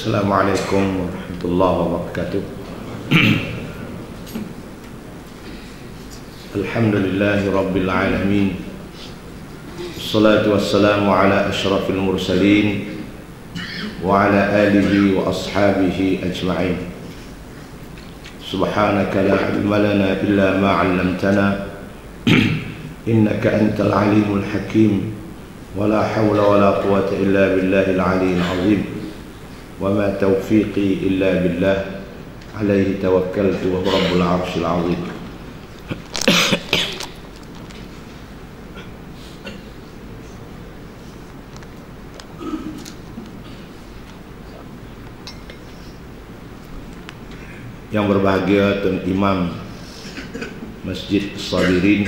Assalamualaikum warahmatullahi wabarakatuh. Alhamdulillahi rabbil alamin. Wassalatu wassalamu ala asyrafil mursalin wa ala alihi wa ashabihi ajma'in. Subhanaka la ilma lana illa ma 'allamtana innaka antal alimul hakim. Wa la hawla wa la quwwata illa billahil aliyyil azim. وما توفيقي إلا بالله عليه توكلت وهو رب العرش العظيم. Yang berbahagia Tuan Imam Masjid Sabirin,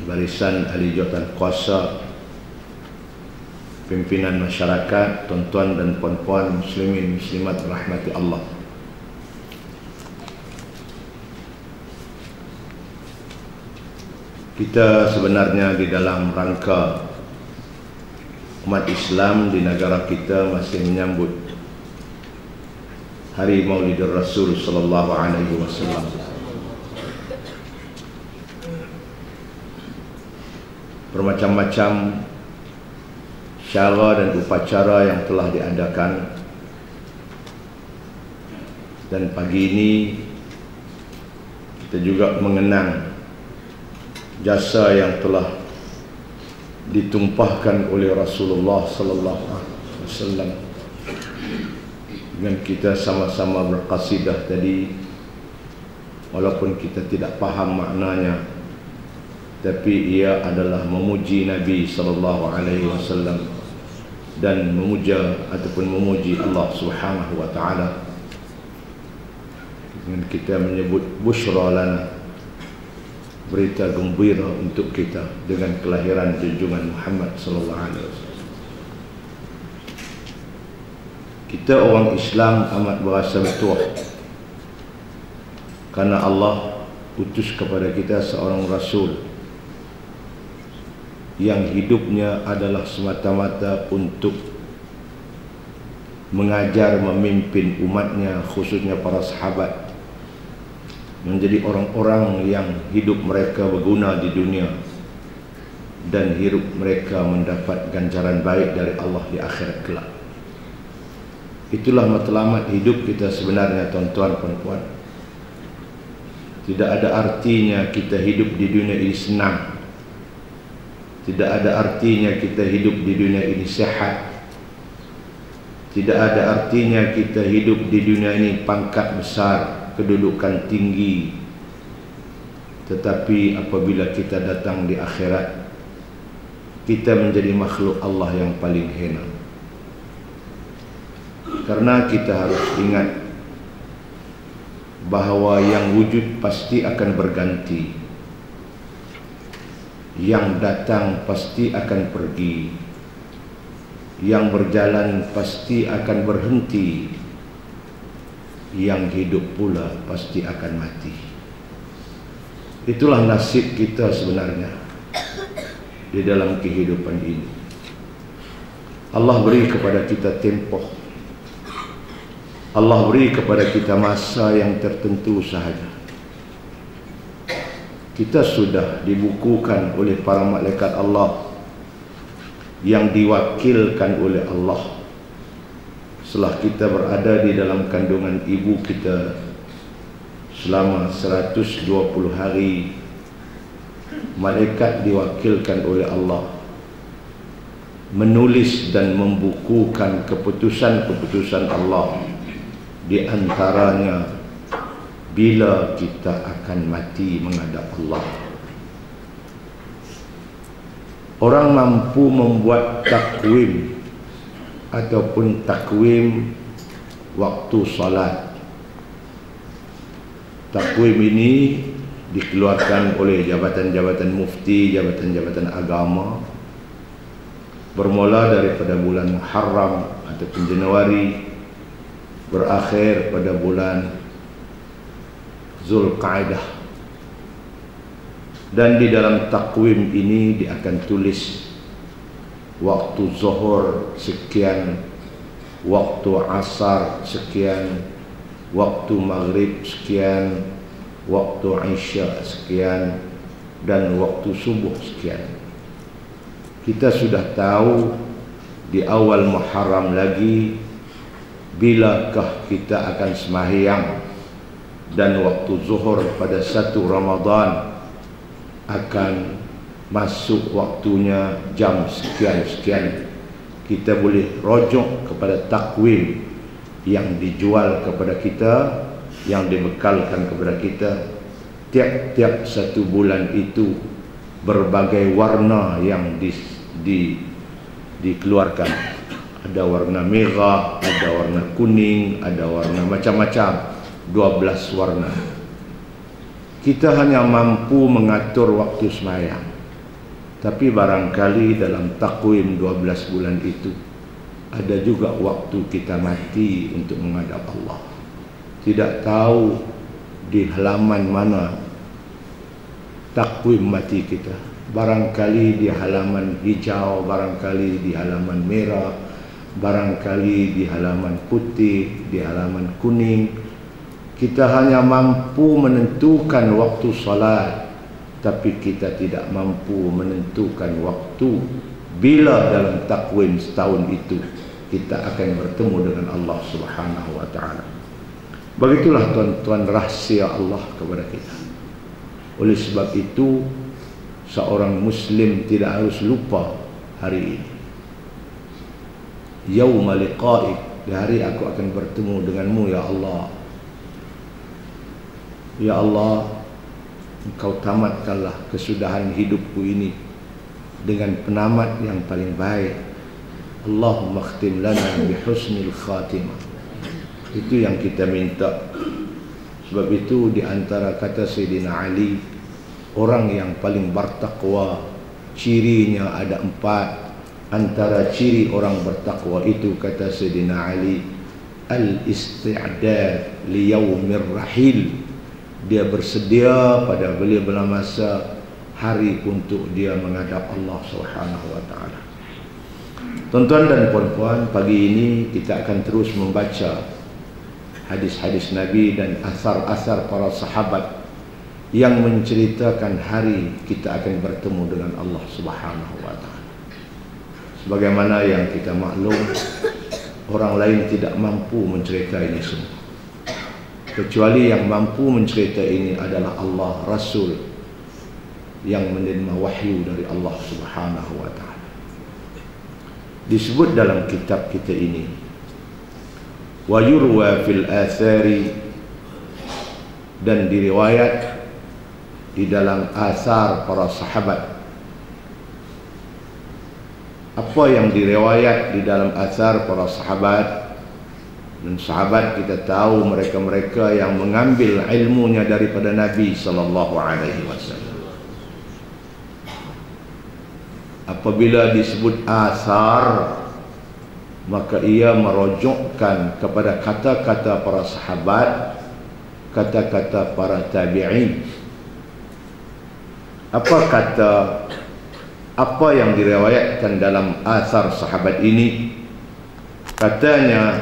barisan ahli jawatan kuasa, pimpinan masyarakat, tuan-tuan dan puan-puan muslimin muslimat rahmati Allah. Kita sebenarnya di dalam rangka umat Islam di negara kita masih menyambut Hari Maulidur Rasul sallallahu alaihi wasallam. Bermacam-macam cara dan upacara yang telah diadakan, dan pagi ini kita juga mengenang jasa yang telah ditumpahkan oleh Rasulullah sallallahu alaihi wasallam. Dengan kita sama-sama berqasidah tadi, walaupun kita tidak faham maknanya, tapi ia adalah memuji Nabi sallallahu alaihi wasallam dan memuja ataupun memuji Allah Subhanahu wa taala. Dengan kita menyebut busyra lana, berita gembira untuk kita dengan kelahiran junjungan Muhammad sallallahu alaihi wasallam. Kita orang Islam amat berasa bertuah karena Allah utus kepada kita seorang rasul yang hidupnya adalah semata-mata untuk mengajar, memimpin umatnya, khususnya para sahabat, menjadi orang-orang yang hidup mereka berguna di dunia dan hidup mereka mendapat ganjaran baik dari Allah di akhirat kelak. Itulah matlamat hidup kita sebenarnya, tuan-tuan dan puan. Tidak ada artinya kita hidup di dunia ini senang. Tidak ada artinya kita hidup di dunia ini sehat. Tidak ada artinya kita hidup di dunia ini pangkat besar, kedudukan tinggi. Tetapi apabila kita datang di akhirat, kita menjadi makhluk Allah yang paling hina. Karena kita harus ingat bahawa yang wujud pasti akan berganti, yang datang pasti akan pergi, yang berjalan pasti akan berhenti, yang hidup pula pasti akan mati. Itulah nasib kita sebenarnya di dalam kehidupan ini. Allah beri kepada kita tempoh, Allah beri kepada kita masa yang tertentu sahaja. Kita sudah dibukukan oleh para malaikat Allah yang diwakilkan oleh Allah. Setelah kita berada di dalam kandungan ibu kita selama 120 hari, malaikat diwakilkan oleh Allah menulis dan membukukan keputusan-keputusan Allah, di antaranya bila kita akan mati menghadap Allah. Orang mampu membuat takwim ataupun takwim waktu salat. Takwim ini dikeluarkan oleh jabatan-jabatan mufti, jabatan-jabatan agama, bermula daripada bulan Muharram ataupun Januari, berakhir pada bulan Zulqa'dah. Dan di dalam takwim ini dia akan tulis waktu zuhur sekian, waktu asar sekian, waktu maghrib sekian, waktu isya sekian, dan waktu subuh sekian. Kita sudah tahu di awal Muharram lagi bilakah kita akan sembahyang, dan waktu zuhur pada 1 Ramadan akan masuk waktunya jam sekian-sekian. Kita boleh rujuk kepada takwim yang dijual kepada kita, yang dibekalkan kepada kita. Tiap-tiap 1 bulan itu berbagai warna yang dikeluarkan. Ada warna merah, ada warna kuning, ada warna macam-macam, 12 warna. Kita hanya mampu mengatur waktu sembahyang, tapi barangkali dalam takwim 12 bulan itu ada juga waktu kita mati untuk menghadap Allah. Tidak tahu di halaman mana takwim mati kita. Barangkali di halaman hijau, barangkali di halaman merah, barangkali di halaman putih, di halaman kuning. Kita hanya mampu menentukan waktu salat, tapi kita tidak mampu menentukan waktu bila dalam takwim setahun itu kita akan bertemu dengan Allah Subhanahu wa taala. Begitulah tuan-tuan rahsia Allah kepada kita. Oleh sebab itu, seorang muslim tidak harus lupa hari ini. Yauma liqa'ik, di hari aku akan bertemu denganmu ya Allah. Ya Allah, Engkau tamatkanlah kesudahan hidupku ini dengan penamat yang paling baik. Allahumma khtim lana bihusnil khatimah. Itu yang kita minta. Sebab itu di antara kata Sayyidina Ali, orang yang paling bertakwa cirinya ada 4. Antara ciri orang bertakwa itu, kata Sayyidina Ali, al-isti'dad li yaumir rahil. Dia bersedia pada bila masa hari untuk dia menghadap Allah Subhanahu wa taala. Tuan-tuan dan puan-puan, pagi ini kita akan terus membaca hadis-hadis Nabi dan asar-asar para sahabat yang menceritakan hari kita akan bertemu dengan Allah Subhanahu wa taala. Sebagaimana yang kita maklum, orang lain tidak mampu menceritakan ini semua. Kecuali yang mampu mencerita ini adalah Allah, Rasul yang menerima wahyu dari Allah Subhanahu wa taala. Disebut dalam kitab kita ini, wa yurwa fil athari, dan diriwayat di dalam asar para sahabat. Apa yang diriwayat di dalam asar para sahabat? Dan sahabat kita tahu mereka-mereka yang mengambil ilmunya daripada Nabi sallallahu alaihi wasallam. Apabila disebut asar, maka ia merujukkan kepada kata-kata para sahabat, kata-kata para tabi'in. Apa yang diriwayatkan dalam asar sahabat ini? Katanya,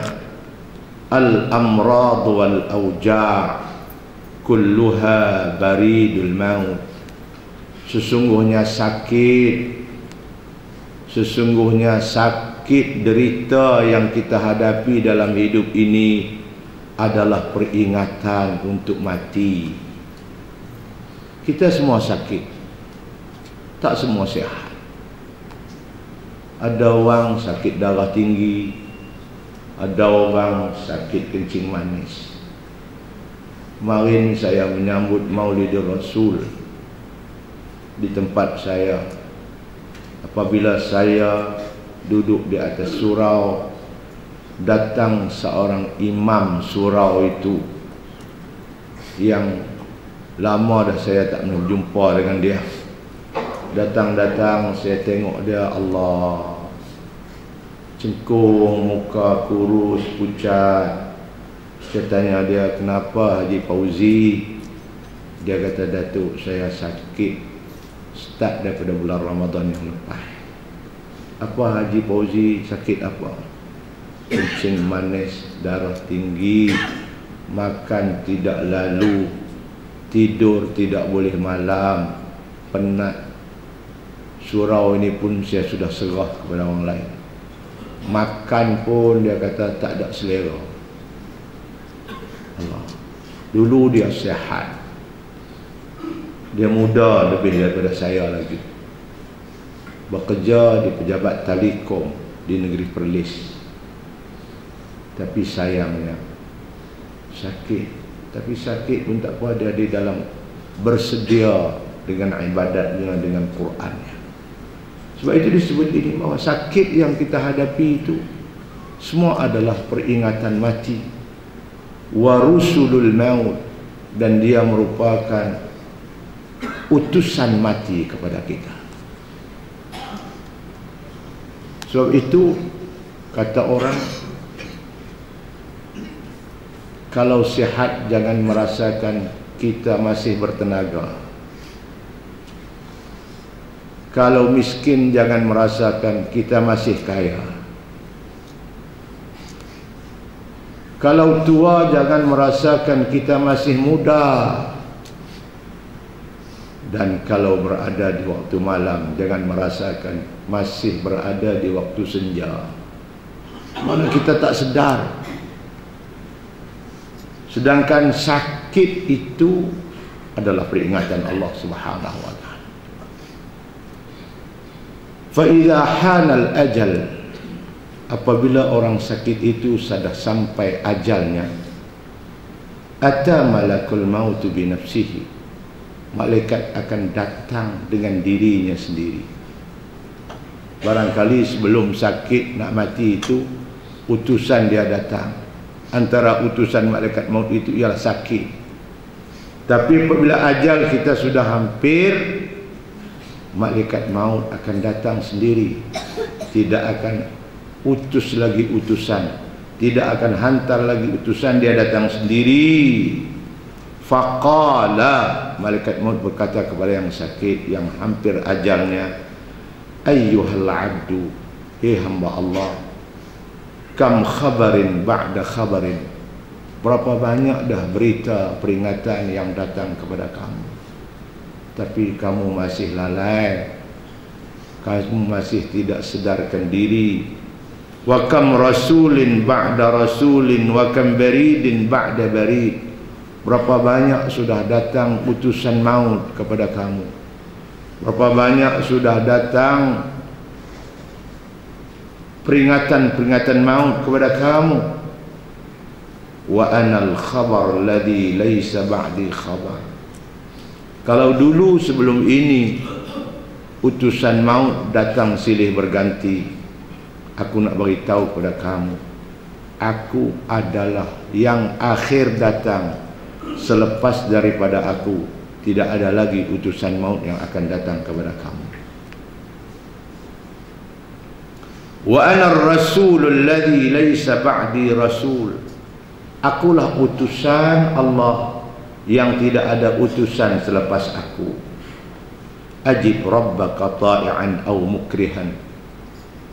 al-amrad wal awja' kulluha baridul maut. Sesungguhnya sakit derita yang kita hadapi dalam hidup ini adalah peringatan untuk mati. Kita semua sakit, tak semua sihat. Ada orang sakit darah tinggi, ada orang sakit kencing manis. Kemarin saya menyambut Maulid Rasul di tempat saya. Apabila saya duduk di atas surau, datang seorang imam surau itu yang lama dah saya tak pernah jumpa dengan dia. Datang-datang saya tengok dia, Allah, cengkung, muka kurus, pucat. Saya tanya dia, kenapa Haji Fauzi? Dia kata, Datuk, saya sakit start daripada bulan Ramadan yang lepas. Apa Haji Fauzi sakit apa? kencing manis, darah tinggi, makan tidak lalu, tidur tidak boleh malam, penat. Surau ini pun saya sudah serah kepada orang lain. Makan pun dia kata tak ada selera. Allah. Dulu dia sihat, dia muda lebih daripada saya lagi, bekerja di pejabat Telekom di negeri Perlis. Tapi sayangnya sakit. Tapi sakit pun tak apa, dia di dalam bersedia dengan ibadatnya, dengan Qurannya. Sebab itu disebut ini bahawa sakit yang kita hadapi itu semua adalah peringatan mati. Wa rusulul maut, dan dia merupakan utusan mati kepada kita. Sebab itu kata orang, kalau sihat jangan merasakan kita masih bertenaga. Kalau miskin jangan merasakan kita masih kaya. Kalau tua jangan merasakan kita masih muda. Dan kalau berada di waktu malam jangan merasakan masih berada di waktu senja. Mana kita tak sedar. Sedangkan sakit itu adalah peringatan Allah Subhanahu wa taala. Fa idza hanal ajal, apabila orang sakit itu sudah sampai ajalnya, ata malakul maut bi nafsihi, malaikat akan datang dengan dirinya sendiri. Barangkali sebelum sakit nak mati itu utusan dia datang. Antara utusan malaikat maut itu ialah sakit. Tapi apabila ajal kita sudah hampir, malaikat maut akan datang sendiri. Tidak akan utus lagi utusan, tidak akan hantar lagi utusan, dia datang sendiri. Faqala, malaikat maut berkata kepada yang sakit, yang hampir ajalnya, ayyuhal abdu, hei hamba Allah, kam khabarin ba'da khabarin, berapa banyak dah berita peringatan yang datang kepada kamu, tapi kamu masih lalai, kamu masih tidak sedarkan diri. Wa kam rasulin ba'da rasulin wa kam baridin ba'da barid, berapa banyak sudah datang utusan maut kepada kamu, berapa banyak sudah datang peringatan-peringatan maut kepada kamu. Wa anal khabar alladhi laysa ba'di khabar, kalau dulu sebelum ini utusan maut datang silih berganti, aku nak beritahu kepada kamu, aku adalah yang akhir datang. Selepas daripada aku tidak ada lagi utusan maut yang akan datang kepada kamu. Wa ana ar-rasulul ladzi laysa ba'di rasul, akulah utusan Allah yang tidak ada utusan selepas aku. Ajib rabbaka ta'i'an aw mukrihan,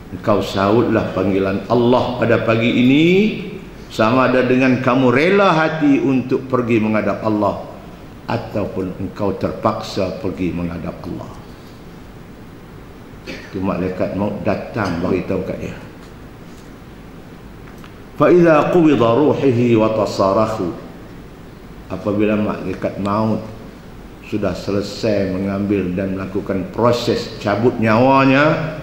engkau sahutlah panggilan Allah pada pagi ini, sama ada dengan kamu rela hati untuk pergi menghadap Allah ataupun engkau terpaksa pergi menghadap Allah. Itu malaikat maut datang beritahu kat dia. Fa idza qubida ruhihi wa tasarahu, apabila malaikat maut sudah selesai mengambil dan melakukan proses cabut nyawanya,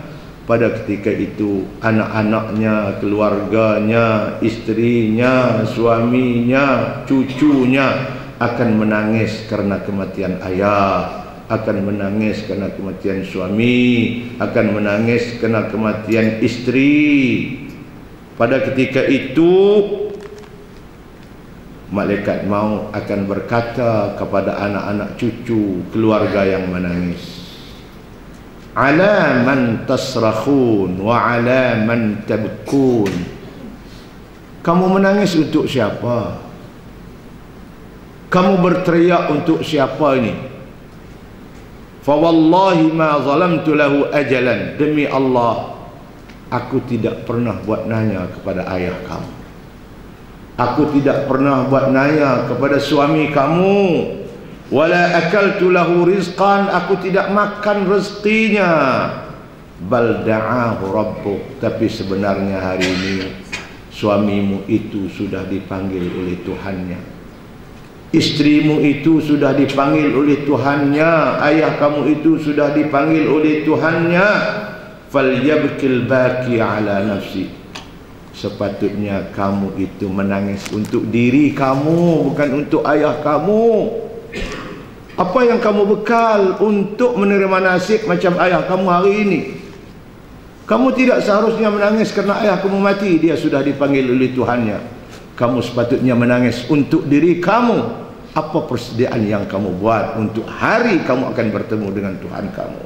pada ketika itu anak-anaknya, keluarganya, istrinya, suaminya, cucunya akan menangis karena kematian ayah, akan menangis karena kematian suami, akan menangis karena kematian istri. Pada ketika itu malaikat maut akan berkata kepada anak-anak cucu, keluarga yang menangis, ala man tasrakhun wa ala man tabkun, kamu menangis untuk siapa? Kamu berteriak untuk siapa ini? Fa wallahi ma zalamtu lahu ajalan, demi Allah aku tidak pernah buat nanya kepada ayah kamu, aku tidak pernah buat nanya kepada suami kamu, wala akaltu lahu rizqan, aku tidak makan rezekinya, bal da'ahu rabbuh, tapi sebenarnya hari ini suamimu itu sudah dipanggil oleh Tuhannya, istrimu itu sudah dipanggil oleh Tuhannya, ayah kamu itu sudah dipanggil oleh Tuhannya. Falyabkil baki ala nafsi, sepatutnya kamu itu menangis untuk diri kamu, bukan untuk ayah kamu. Apa yang kamu bekal untuk menerima nasib macam ayah kamu hari ini? Kamu tidak seharusnya menangis kerana ayah kamu mati, dia sudah dipanggil oleh Tuhannya. Kamu sepatutnya menangis untuk diri kamu. Apa persediaan yang kamu buat untuk hari kamu akan bertemu dengan Tuhan kamu?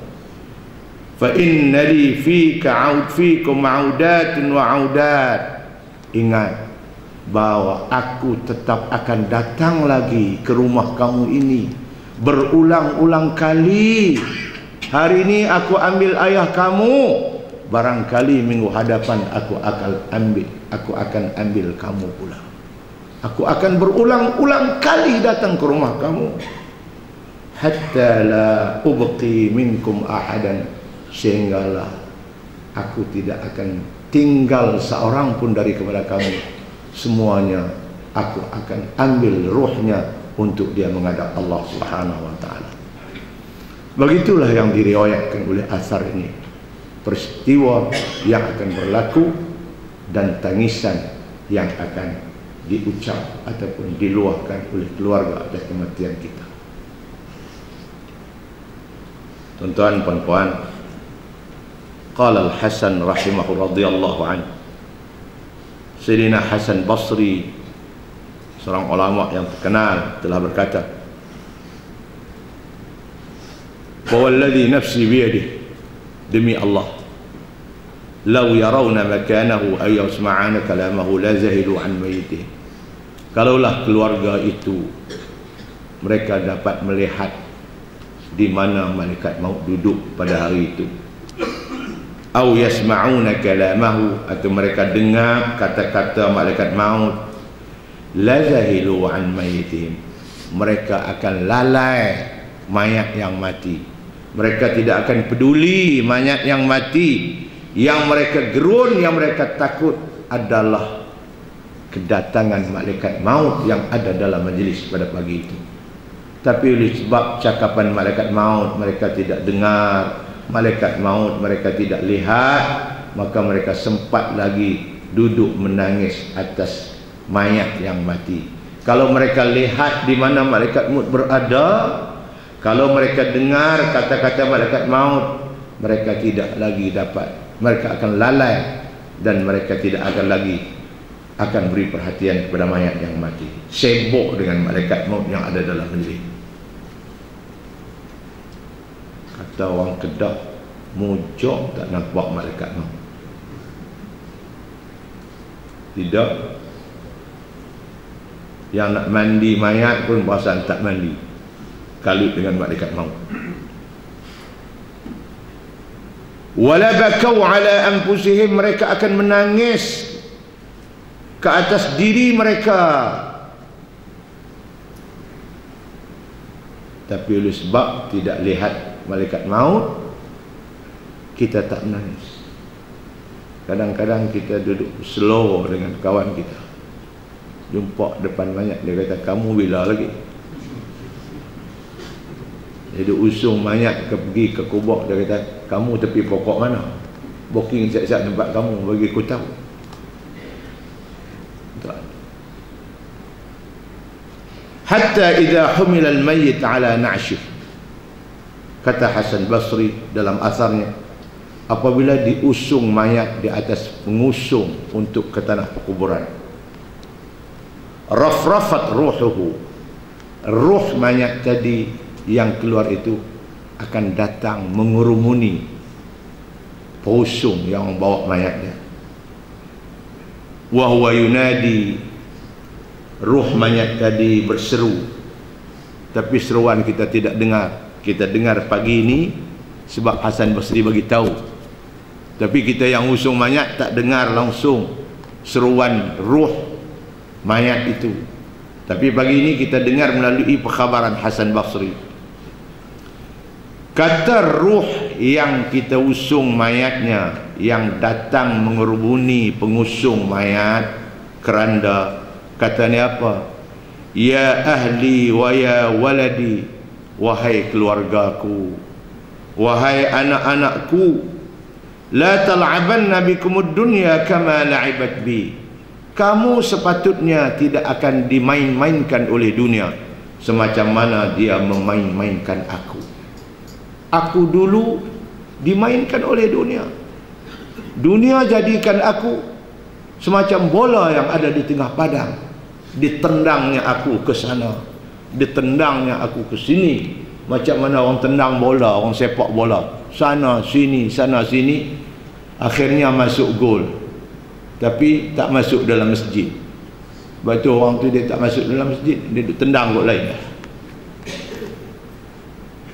Fa inna li fika fikum audatun wa audat. Ingat bahwa aku tetap akan datang lagi ke rumah kamu ini berulang-ulang kali. Hari ini aku ambil ayah kamu, barangkali minggu hadapan aku akan ambil kamu pula. Aku akan berulang-ulang kali datang ke rumah kamu. Hatta la ubqi minkum ahadan, sehinggalah aku tidak akan tinggal seorang pun dari kepada kamu. Semuanya aku akan ambil ruhnya untuk dia menghadap Allah Subhanahu wa taala. Begitulah yang diriwayatkan oleh asar ini, peristiwa yang akan berlaku dan tangisan yang akan diucap ataupun diluahkan oleh keluarga atas kematian kita. Tuan-tuan, puan-puan, qala Al-Hasan rahimahu radhiyallahu anhu, Sayyidina Hasan Basri, seorang ulama yang terkenal, telah berkata, "Walladhi nafsi biyadihi, demi Allah, law yarawna makanahu ay yasma'ana kalamahu la zahilu an mayitih." Kalaulah keluarga itu mereka dapat melihat di mana malaikat maut duduk pada hari itu, au yasma'una kalamahu, atau mereka dengar kata-kata malaikat maut, la zahilu an mayitihim, mereka akan lalai mayat yang mati. Mereka tidak akan peduli mayat yang mati. Yang mereka gerun, yang mereka takut adalah kedatangan malaikat maut yang ada dalam majlis pada pagi itu. Tapi oleh sebab cakapan malaikat maut mereka tidak dengar, malaikat maut mereka tidak lihat, maka mereka sempat lagi duduk menangis atas mayat yang mati. Kalau mereka lihat di mana malaikat maut berada, kalau mereka dengar kata-kata malaikat maut, mereka tidak lagi dapat, mereka akan lalai dan mereka tidak akan lagi akan beri perhatian kepada mayat yang mati, sibuk dengan malaikat maut yang ada dalam majlis. Kata orang Kedah, mujok tak nampak malaikat maut. Tidak. Yang nak mandi mayat pun berasa tak mandi, kalut dengan malaikat maut. Wala bakau ala anfusihim, mereka akan menangis ke atas diri mereka. Tapi oleh sebab tidak lihat malaikat maut, kita tak menangis. Kadang-kadang kita duduk slow dengan kawan kita, jumpa depan mayat, dia kata, "Kamu bila lagi?" Dia usung mayat pergi ke kubur, dia kata, "Kamu tepi pokok mana? Booking siap-siap tempat kamu, bagi aku tahu." Hatta idza humila al-mayyit ala na'shih, kata Hasan Basri dalam asarnya, apabila diusung mayat di atas pengusung untuk ke tanah perkuburan, rafrafat ruhuhu, ruh mayat tadi yang keluar itu akan datang mengurumuni pengusung yang membawa mayatnya. Wa huwa yunadi, ruh mayat tadi berseru, tapi seruan kita tidak dengar. Kita dengar pagi ini sebab Hasan Basri bagi tahu Tapi kita yang usung mayat tak dengar langsung seruan ruh mayat itu. Tapi pagi ini kita dengar melalui perkhabaran Hasan Basri. Kata ruh yang kita usung mayatnya, yang datang mengerubuni pengusung mayat keranda, katanya apa? Ya ahli wa ya waladi, wahai keluargaku, wahai anak-anakku, la tal'abanna bikumud dunya kama la'ibat bi. Kamu sepatutnya tidak akan dimain-mainkan oleh dunia semacam mana dia memain-mainkan aku. Aku dulu dimainkan oleh dunia. Dunia jadikan aku semacam bola yang ada di tengah padang. Ditendangnya aku ke sana, ditendangnya aku ke sini. Macam mana orang tendang bola, orang sepak bola, sana sini, sana sini, akhirnya masuk gol, tapi tak masuk dalam masjid. Sebab tu orang tu dia tak masuk dalam masjid, dia tendang gol lain.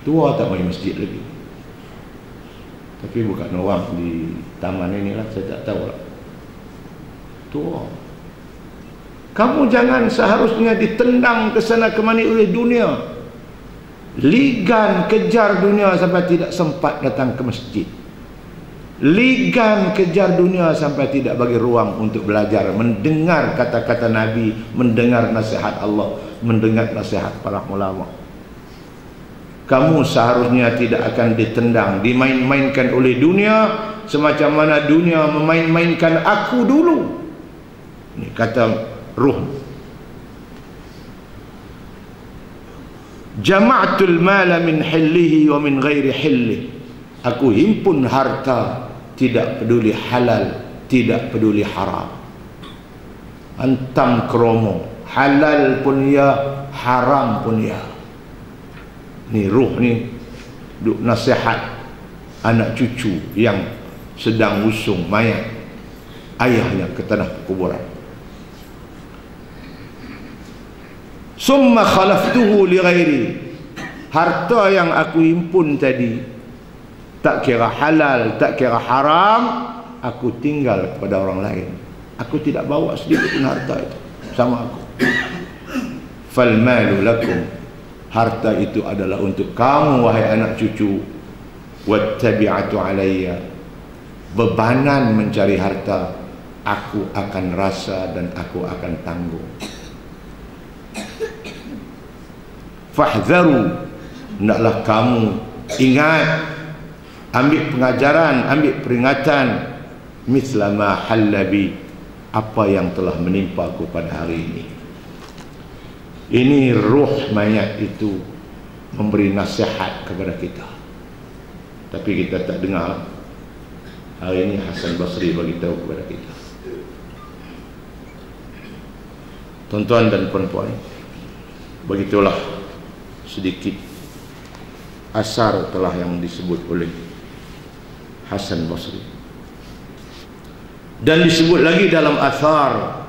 Tua tak main masjid lagi. Tapi bukan orang di taman inilah, saya tak tahu lah. Tua. Kamu jangan seharusnya ditendang ke sana kemari oleh dunia. Ligan kejar dunia sampai tidak sempat datang ke masjid. Ligan kejar dunia sampai tidak bagi ruang untuk belajar, mendengar kata-kata Nabi, mendengar nasihat Allah, mendengar nasihat para ulama. Kamu seharusnya tidak akan ditendang, dimain-mainkan oleh dunia semacam mana dunia memain-mainkan aku dulu. Ini kata ruh. Jama'tul mala min hillihi wa min ghairi hillihi. Aku himpun harta, tidak peduli halal, tidak peduli haram. Antam kromo, halal pun ya, haram pun ya. Ni ruh ni duk nasihat anak cucu yang sedang usung mayat ayahnya ke tanah kuburan. Summa khalaftuhu li ghairi. Harta yang aku himpun tadi, tak kira halal, tak kira haram, aku tinggal kepada orang lain. Aku tidak bawa sedikit pun harta itu sama aku. Fal malu lakum. Harta itu adalah untuk kamu wahai anak cucu. Wattabi'atu alayya. Bebanan mencari harta aku akan rasa dan aku akan tanggung. Fahdharu, hendaklah kamu ingat, ambil pengajaran, ambil peringatan, misla ma hallabi, apa yang telah menimpa aku pada hari ini. Ini ruh mayat itu memberi nasihat kepada kita, tapi kita tak dengar. Hari ini Hasan Basri bagi tahu kepada kita. Tuan-tuan dan puan-puan, begitulah sedikit asar telah yang disebut oleh Hasan Basri. Dan disebut lagi dalam asar,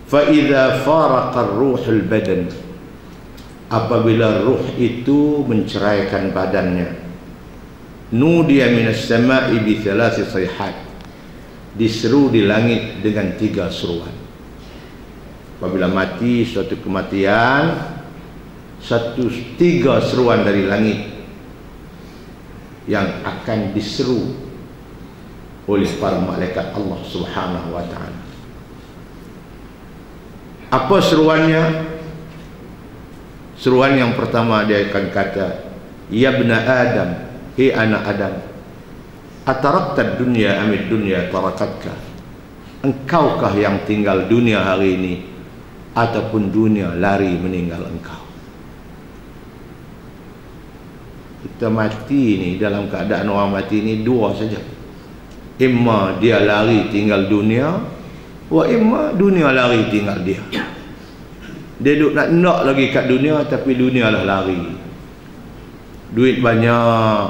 fa idza faraqa ar-ruhul badan, apabila ruh itu menceraikan badannya, nudiya minas sama'i bi thalathi sayhat, diseru di langit dengan 3 seruan. Apabila mati suatu kematian, 3 seruan dari langit yang akan diseru oleh para malaikat Allah Subhanahu wa ta'ala. Apa seruannya? Seruan yang pertama dia akan kata, ya bna Adam, hei anak Adam, atarakta dunya amid dunya tarakatka. Engkaukah yang tinggal dunia hari ini, ataupun dunia lari meninggal engkau? Kita mati ni, dalam keadaan orang mati ni 2 saja. Imma dia lari tinggal dunia, wa imma dunia lari tinggal dia. Dia duduk nak lagi kat dunia, tapi dunia lah lari. Duit banyak,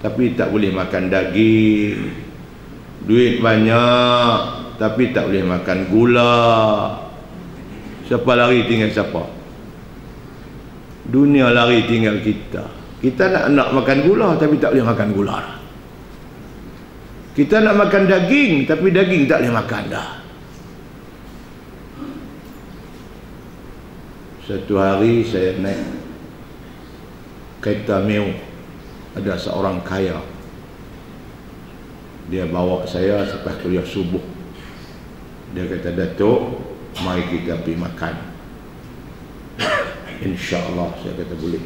tapi tak boleh makan daging. Duit banyak, tapi tak boleh makan gula. Siapa lari tinggal siapa? Dunia lari tinggal kita. Kita nak makan gula tapi tak boleh makan gula. Kita nak makan daging tapi daging tak boleh makan dah. Satu hari saya naik kereta mewah. Ada seorang kaya, dia bawa saya selepas kuliah subuh. Dia kata, Datuk, mari kita pergi makan. InsyaAllah. Saya kata boleh.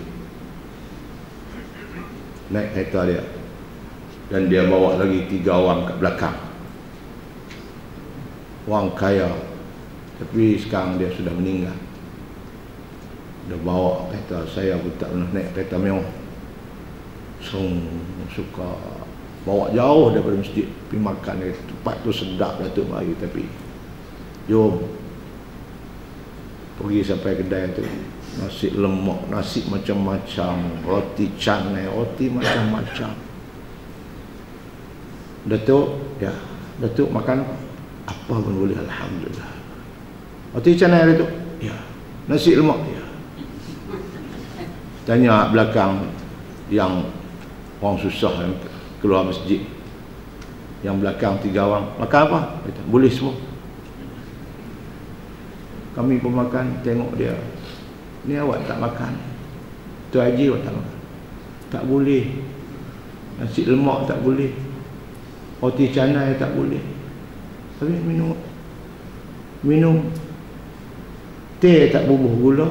Naik kereta dia, dan dia bawa lagi 3 orang kat belakang. Orang kaya, tapi sekarang dia sudah meninggal. Dia bawa kereta. Saya pun tak pernah naik kereta mewah. Suka bawa jauh daripada masjid pergi makan. Tempat tu sedap, Datuk, mari kita pergi. Jom. Pergi sampai kedai tu, nasi lemak, nasi macam-macam, roti canai, roti macam-macam. Datuk, ya, Datuk makan apa pun boleh, alhamdulillah. Roti canai, Datuk? Ya. Nasi lemak? Ya. Tanya belakang yang orang susah yang keluar masjid, yang belakang 3 orang, makan apa? Kata, boleh semua. Kami pun makan, tengok dia, ni awak tak makan, tu Haji awak tak makan. Tak boleh. Nasi lemak tak boleh, roti canai tak boleh. Tapi minum teh tak bubuh gula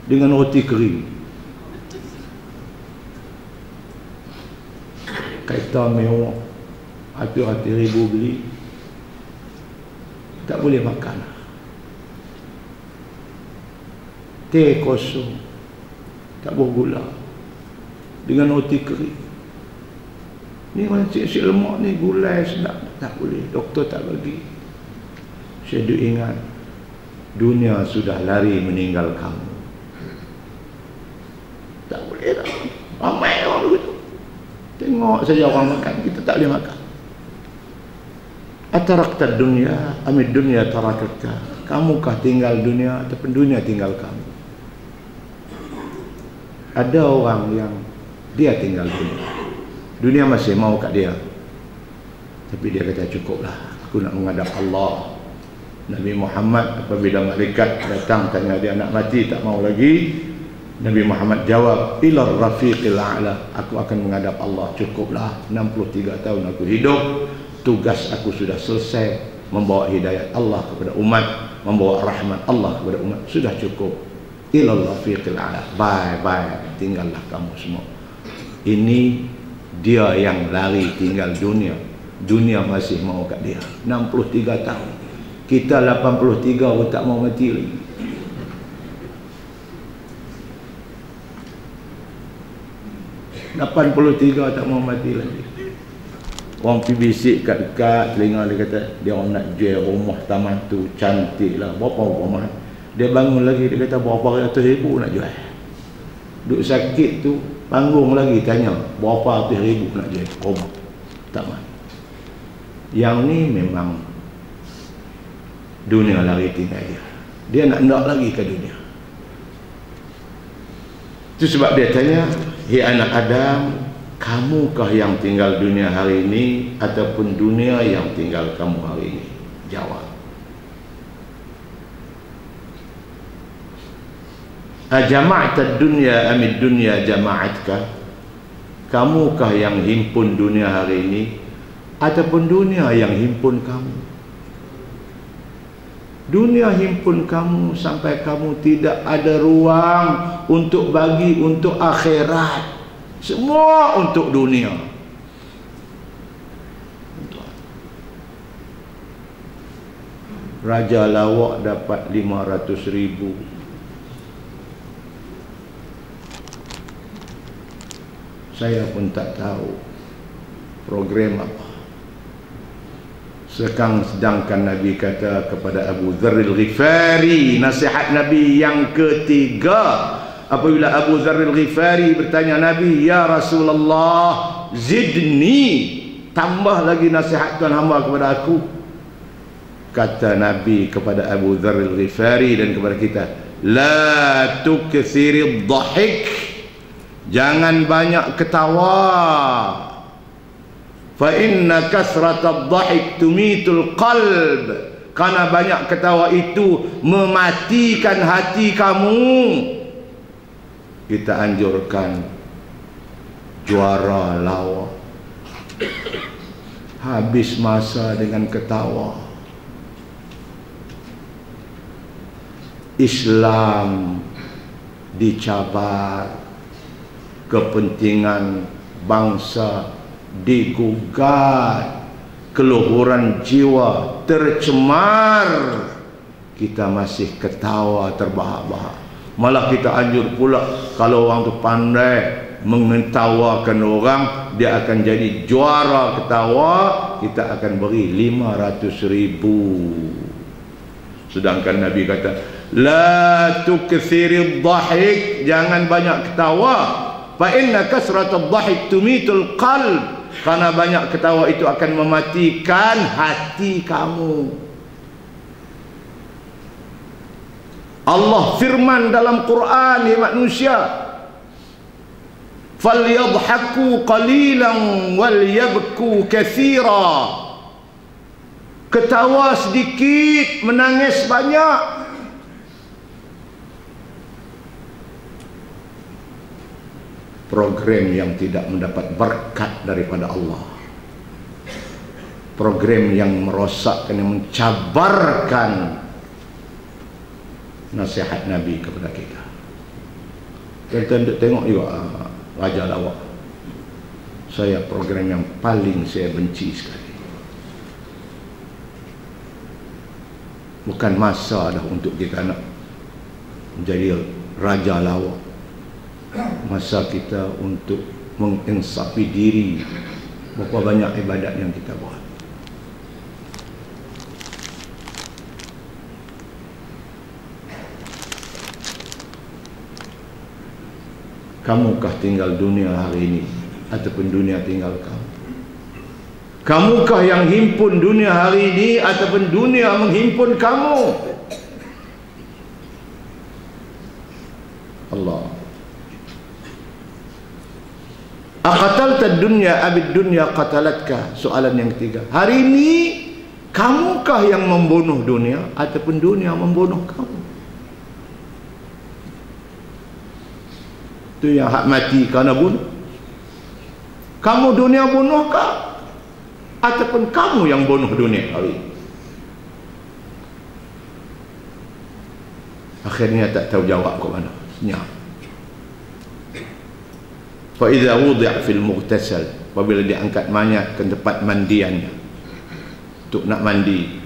dengan roti kering. Kereta mewah, hati-hati ribu beli, tak boleh makan. Teh kosong, tak boleh gula, dengan roti kering. Ni nasi lemak ni gulai sedap, tak boleh, doktor tak bagi. Saya duk ingat, dunia sudah lari meninggal kamu. Tak boleh tak. Ramai orang begitu. Tengok saja orang makan, kita tak boleh makan. Atarakta dunia, amid dunia tarakta. Kamukah tinggal dunia ataupun dunia tinggal kamu? Ada orang yang dia tinggal dunia, dunia masih mau kat dia, tapi dia kata cukuplah, aku nak menghadap Allah. Nabi Muhammad apabila malaikat datang tanya dia nak mati tak mau lagi, Nabi Muhammad jawab, ilar rafiqil a'la, aku akan menghadap Allah. Cukuplah, 63 tahun aku hidup, tugas aku sudah selesai, membawa hidayat Allah kepada umat, membawa rahmat Allah kepada umat, sudah cukup. Ilar rafiqil a'la, bye, tinggallah kamu semua. Ini dia yang lari tinggal dunia, dunia masih mau kat dia. 63 tahun, kita 83 pun tak mau mati lagi. Tiga tak mau mati lagi. Orang pergi bisik kat dekat telinga dia, kata dia orang nak jual rumah taman tu, cantik lah, berapa rumah. Dia bangun lagi, dia kata berapa ratus ribu nak jual. Duk sakit tu panggung lagi, tanya berapa ratus ribu nak jual rumah taman. Yang ni memang dunia lari tinggal dia. Dia nak lagi ke dunia. Itu sebab dia tanya, hei anak Adam, kamukah yang tinggal dunia hari ini ataupun dunia yang tinggal kamu hari ini? Jawab. Ajama'ta dunya amid dunya jama'atka? Kamukah yang himpun dunia hari ini ataupun dunia yang himpun kamu? Dunia himpun kamu sampai kamu tidak ada ruang untuk bagi untuk akhirat. Semua untuk dunia. Raja lawak dapat 500 ribu. Saya pun tak tahu program apa. Sedangkan Nabi kata kepada Abu Dzar al-Ghifari, nasihat Nabi yang ketiga, apabila Abu Dzar al-Ghifari bertanya Nabi, ya Rasulullah, zidni, tambah lagi nasihat Tuhan hamba kepada aku. Kata Nabi kepada Abu Dzar al-Ghifari dan kepada kita, la tukthiri dhahik, Jangan banyak ketawa. Fa inna kasratad dhahik tumitul qalb. Karena banyak ketawa itu mematikan hati kamu. Kita anjurkan juara lawak. Habis masa dengan ketawa. Islam dicabar, kepentingan bangsa digugat, keluhuran jiwa tercemar, kita masih ketawa terbahak-bahak. Malah kita anjur pula kalau orang tu pandai mengetawakan orang, dia akan jadi juara ketawa, kita akan beri 500,000. Sedangkan Nabi kata, la tukthiril dhahik, jangan banyak ketawa. Fa inna kasratad dhahik tumitul qalb. Karena banyak ketawa itu akan mematikan hati kamu. Allah firman dalam Quran, ya manusia, falyadhaku qalilan walyabku katsira. Ketawa sedikit, menangis banyak. Program yang tidak mendapat berkat daripada Allah, program yang merosakkan, yang mencabarkan nasihat Nabi kepada kita. Kita tengok juga Raja Lawak. Saya program yang paling saya benci sekali. Bukan masa dah untuk kita nak menjadi Raja Lawak. Masa kita untuk menginsafi diri. Berapa banyak ibadat yang kita buat. Kamukah tinggal dunia hari ini ataupun dunia tinggal kamu? Kamukah yang himpun dunia hari ini ataupun dunia menghimpun kamu? Allah. Aqatalta dunya abid dunya qatalatka. Soalan yang ketiga. Hari ini kamukah yang membunuh dunia ataupun dunia membunuh kamu? Itu yang hak mati kerana bunuh. Kamu dunia bunuhkah ataupun kamu yang bunuh dunia hari ini? Akhirnya tak tahu jawab ke mana. Senyap. Fa idza wudi'a fil mughtasal, apabila diangkat mayat ke tempat mandiannya untuk nak mandi,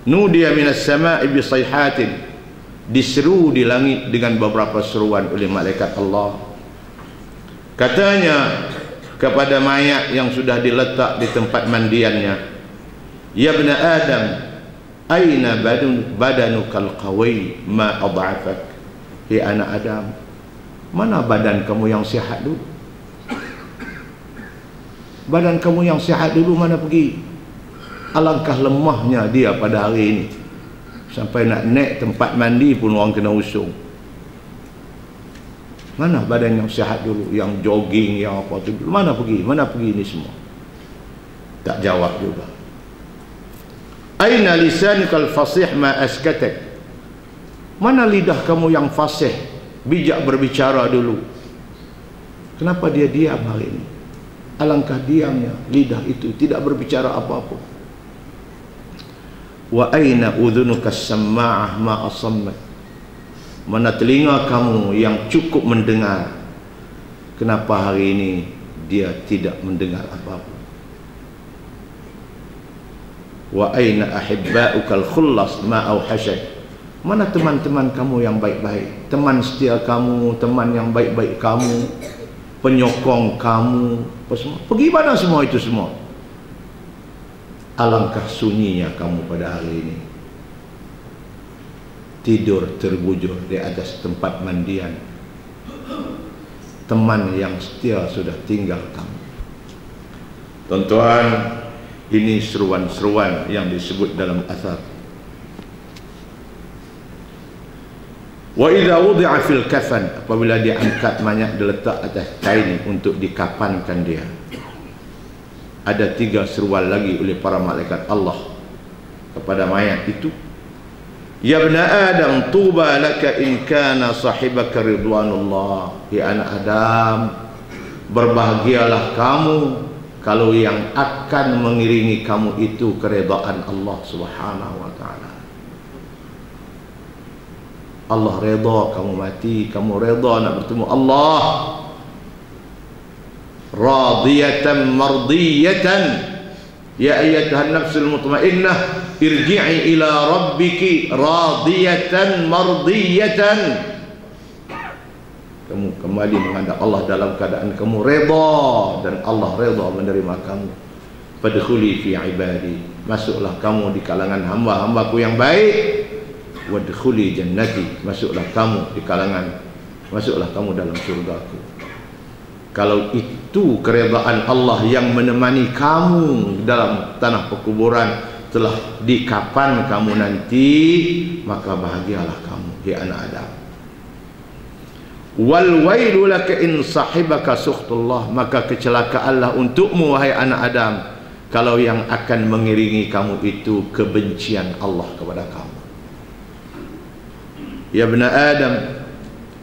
nudiya minas sama'i bi sayhatin, diseru di langit dengan beberapa seruan oleh malaikat Allah. Katanya kepada mayat yang sudah diletak di tempat mandiannya, ya ibna Adam, aina badanukal qawi ma ad'afak. Hai anak Adam, mana badan kamu yang sihat dulu? Badan kamu yang sihat dulu mana pergi? Alangkah lemahnya dia pada hari ini. Sampai nak naik tempat mandi pun orang kena usung. Mana badan yang sihat dulu? Yang jogging, yang apa tu, mana pergi? Mana pergi ni semua? Tak jawab juga. Aina lisanikal fasih ma askatak. Mana lidah kamu yang fasih, bijak berbicara dulu? Kenapa dia diam hari ini? Alangkah diamnya lidah itu, tidak berbicara apa-apa. Wa aina udhunuka as-samma'ah ma asammat. Mana telinga kamu yang cukup mendengar? Kenapa hari ini dia tidak mendengar apa-apa? Wa aina ahibba'uka al-khullas ma awhashak. Mana teman-teman kamu yang baik-baik, teman setia kamu, teman yang baik-baik kamu, penyokong kamu, apa semua? Pergi mana semua itu semua? Alangkah sunyinya kamu pada hari ini. Tidur terbujur di atas tempat mandian. Teman yang setia sudah tinggal kamu. Tuan-tuan, ini seruan-seruan yang disebut dalam asar. Wa idza wudi'a fil kafan, apabila dia angkat mayat diletak atas kain untuk dikafankan dia. Ada 3 seruan lagi oleh para malaikat Allah kepada mayat itu. Ya ibn Adam, tuba laka in kana sahibaka ridwanullah. Ya anak Adam, berbahagialah kamu kalau yang akan mengiringi kamu itu keredaan Allah Subhanahu wa taala. Allah redha kamu mati, kamu redha nak bertemu Allah. Radiyatan mardiyatan, ya ayyatuhan nafsul mutmainnah, irji'i ila rabbiki radiyatan mardiyatan. Kamu kembali menghadap Allah dalam keadaan kamu redha dan Allah redha menerima kamu. Fadkhuli fi ibadi, masuklah kamu di kalangan hamba-hambaku yang baik. Wadkhuli jannati, masuklah kamu di kalangan, masuklah kamu dalam surgaku. Kalau itu keredaan Allah yang menemani kamu dalam tanah perkuburan, telah dikapan kamu nanti, maka bahagialah kamu, ya anak Adam. Wal wailu laka in sahibaka sukhtullah, maka kecelakaanlah untukmu wahai anak Adam kalau yang akan mengiringi kamu itu kebencian Allah kepada kamu. Ya ibn Adam,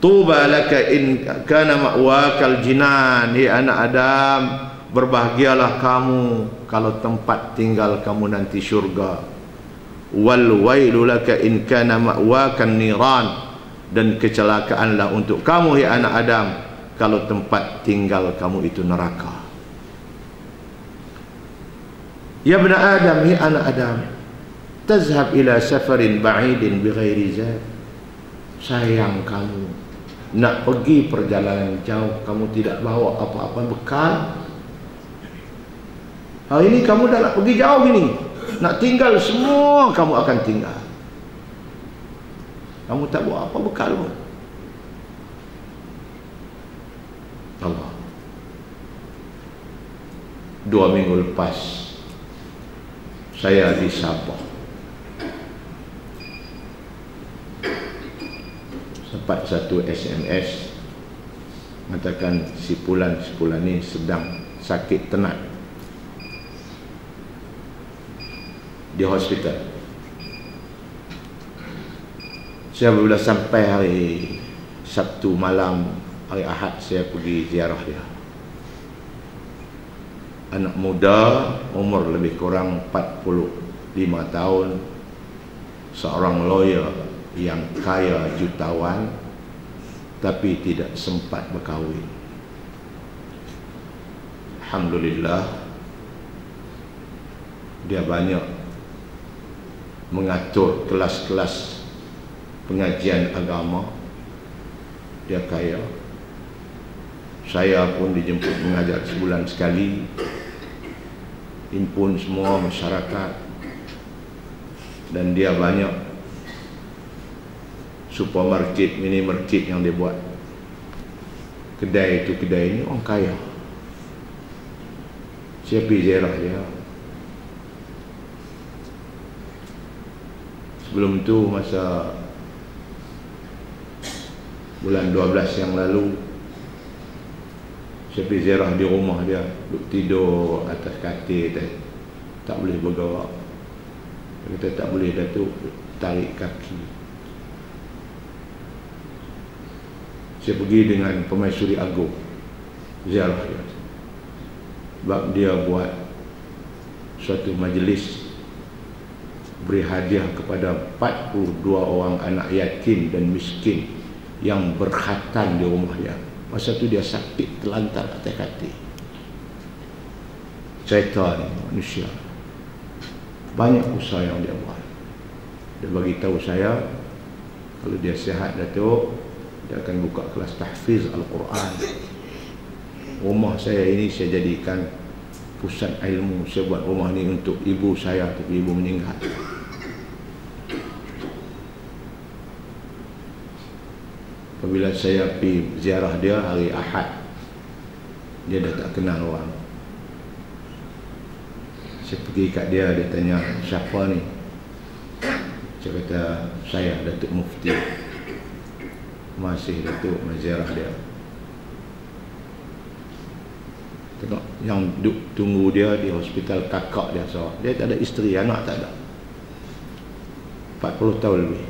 tuba laka in kana ma'wakal jinan. Ya anak Adam, berbahagialah kamu kalau tempat tinggal kamu nanti syurga. Wal wailu laka in kana ma'wakan niran, dan kecelakaanlah untuk kamu ya anak Adam kalau tempat tinggal kamu itu neraka. Ya ibn Adam, ya anak Adam, tazhab ila safarin ba'idin bighairi zad. Sayang kamu nak pergi perjalanan jauh, kamu tidak bawa apa-apa bekal. Hari ini kamu dah nak pergi jauh ini, nak tinggal semua kamu akan tinggal. Kamu tak bawa apa bekal pun. Allah. 2 minggu lepas saya di Sabah, dapat satu SMS mengatakan si Pulan ni sedang sakit tenat di hospital. Saya bila sampai hari Sabtu malam, hari Ahad saya pergi ziarah dia. Anak muda, umur lebih kurang 45 tahun, seorang lawyer yang kaya jutawan, tapi tidak sempat berkahwin. Alhamdulillah, dia banyak mengatur kelas-kelas pengajian agama. Dia kaya. Saya pun dijemput mengajar sebulan sekali, himpun semua masyarakat, dan dia banyak supermarket, minimarket yang dia buat. Kedai itu, kedai ini orang kaya. Saya pergi ziarah dia. Sebelum itu, masa bulan 12 yang lalu, saya pergi ziarah di rumah dia. Duduk tidur atas katil, tak boleh bergerak. Dia kata tak boleh, Datuk, tarik kaki. Saya pergi dengan Permaisuri Agung ziarah dia, sebab dia buat suatu majlis beri hadiah kepada 42 orang anak yatim dan miskin yang berkhatan di rumah dia. Masa tu dia sakit terlantar atas katil. Syaitan manusia, banyak usaha yang dia buat. Dia bagi tahu saya kalau dia sihat, Datuk, dia akan buka kelas tahfiz Al-Quran. Rumah saya ini saya jadikan pusat ilmu. Saya buat rumah ni untuk ibu saya, tapi ibu meninggal. Apabila saya pergi ziarah dia hari Ahad, dia dah tak kenal orang. Saya pergi kat dia, dia tanya, siapa ni? Saya kata, saya Datuk Mufti. masih Datuk menziarah dia. Tengok yang tunggu dia di hospital kakak dia seorang. Dia tak ada isteri, anak tak ada. 40 tahun lebih.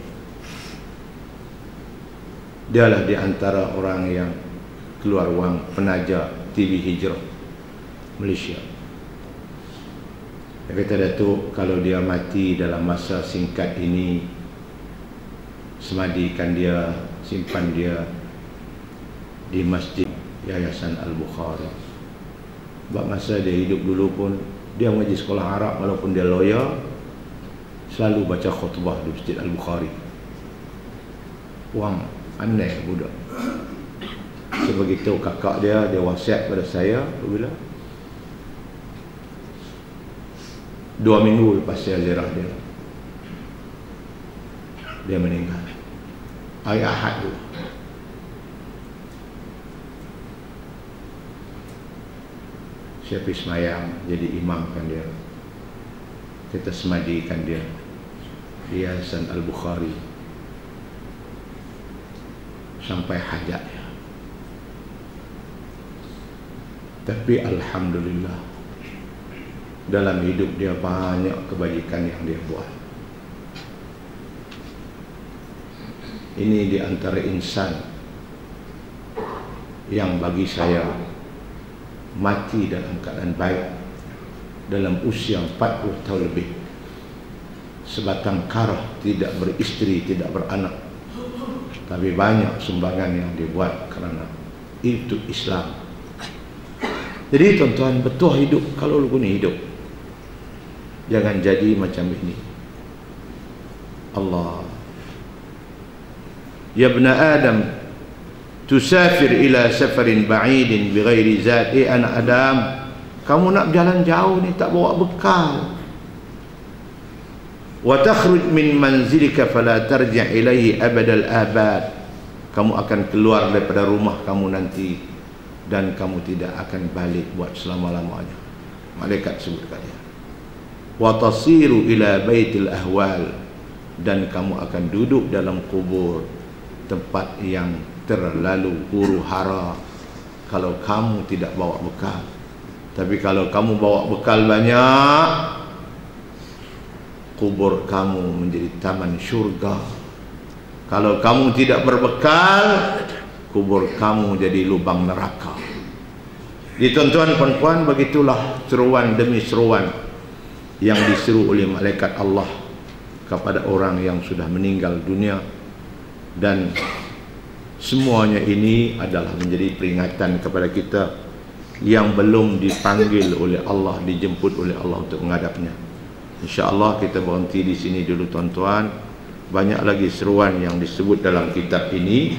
Dialah di antara orang yang keluar wang penaja TV Hijrah Malaysia. Dia kata, Datuk, kalau dia mati dalam masa singkat ini, semadikan dia, simpan dia di masjid Yayasan Al-Bukhari. Sebab masa dia hidup dulu pun dia mengaji sekolah Arab, walaupun dia lawyer, selalu baca khutbah di Masjid Al-Bukhari. Wang aneh budak. Sebegitu kakak dia wasiat pada saya apabila 2 minggu lepas saya ziarah dia meninggal. Hari Ahad tu. Saya pergi semayang, jadi imamkan dia. Kita semadikan dia di Yayasan Al-Bukhari sampai hajatnya. Tapi alhamdulillah, dalam hidup dia banyak kebajikan yang dia buat. Ini di antara insan yang bagi saya mati dalam keadaan baik dalam usia 40 tahun lebih, sebatang kara, tidak beristeri, tidak beranak, tapi banyak sumbangan yang dibuat kerana itu Islam. Jadi tuan-tuan, betul hidup kalau lu ni hidup, jangan jadi macam ini. Allah, ya ibn Adam, tusafir ila safarin ba'idin bighairi zat. Anak Adam, kamu nak berjalan jauh ni tak bawa bekal. Wa takhruj min manzilika fala tarji' ilaihi abadal abad. Kamu akan keluar daripada rumah kamu nanti dan kamu tidak akan balik buat selama-lamanya. Malaikat sebut kat dia. Wa tasiru ila baitil ahwal, dan kamu akan duduk dalam kubur, tempat yang terlalu huru hara kalau kamu tidak bawa bekal. Tapi kalau kamu bawa bekal banyak, kubur kamu menjadi taman syurga. Kalau kamu tidak berbekal, kubur kamu jadi lubang neraka. Di tuan-tuan puan-puan, begitulah seruan demi seruan yang diseru oleh malaikat Allah kepada orang yang sudah meninggal dunia. Dan semuanya ini adalah menjadi peringatan kepada kita yang belum dipanggil oleh Allah, dijemput oleh Allah untuk menghadapnya. InsyaAllah kita berhenti di sini dulu tuan-tuan. Banyak lagi seruan yang disebut dalam kitab ini,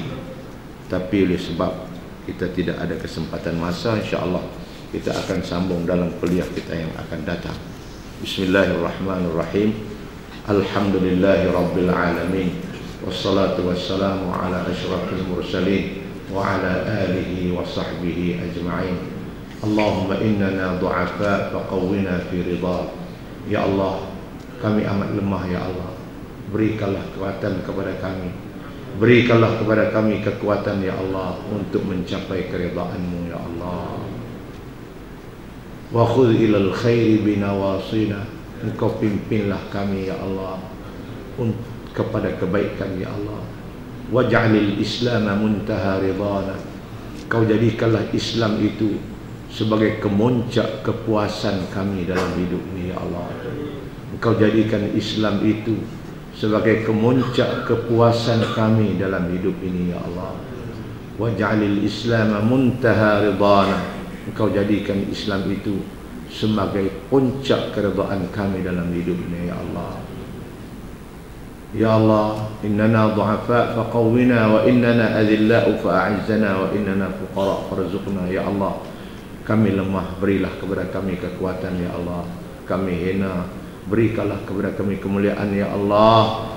tapi oleh sebab kita tidak ada kesempatan masa, insyaAllah kita akan sambung dalam kuliah kita yang akan datang. Bismillahirrahmanirrahim. Alhamdulillahi Rabbil Alamin. Wassalatu wassalamu ala ashrafil mursalin wa ala alihi wa sahbihi ajma'in. Allahumma innana du'afa faqawwina fi ridha. Ya Allah, kami amat lemah ya Allah, berikanlah kekuatan kepada kami, berikanlah kepada kami kekuatan ya Allah untuk mencapai keridhaan-Mu ya Allah. Wa khudh ilal khairi binawasina, Engkau pimpinlah kami ya Allah kepada kebaikan ya Allah. Waj'alil Islam muntaha ridana, Kau jadikanlah Islam itu sebagai kemuncak kepuasan kami dalam hidup ini ya Allah. Engkau jadikan Islam itu sebagai kemuncak kepuasan kami dalam hidup ini ya Allah. Waj'alil Islam muntaha ridana, Engkau jadikan Islam itu sebagai puncak keridaan kami dalam hidup ini ya Allah. Ya Allah, innana du'afa faqawwina wa innana adhilla'u fa'a'izzana wa innana fuqara farzuqna ya Allah. Kami lemah, berilah kepada kami kekuatan ya Allah. Kami hina, berikanlah kepada kami kemuliaan ya Allah.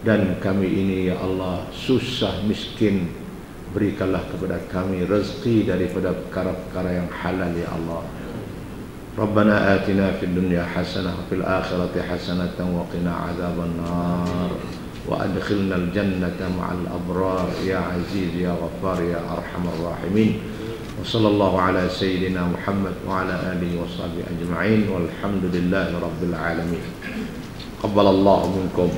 Dan kami ini ya Allah susah miskin, berikanlah kepada kami rezeki daripada perkara-perkara yang halal ya Allah. Rabbana atina fid dunya hasanah wa fil akhirati hasanatan wa qina adzaban nar. وأدخلنا الجنة مع الأبرار يا عزيز يا غفار يا أرحم الراحمين. وصلى الله على سيدنا محمد وعلى آله وصحبه أجمعين والحمد لله رب العالمين. قبل الله منكم.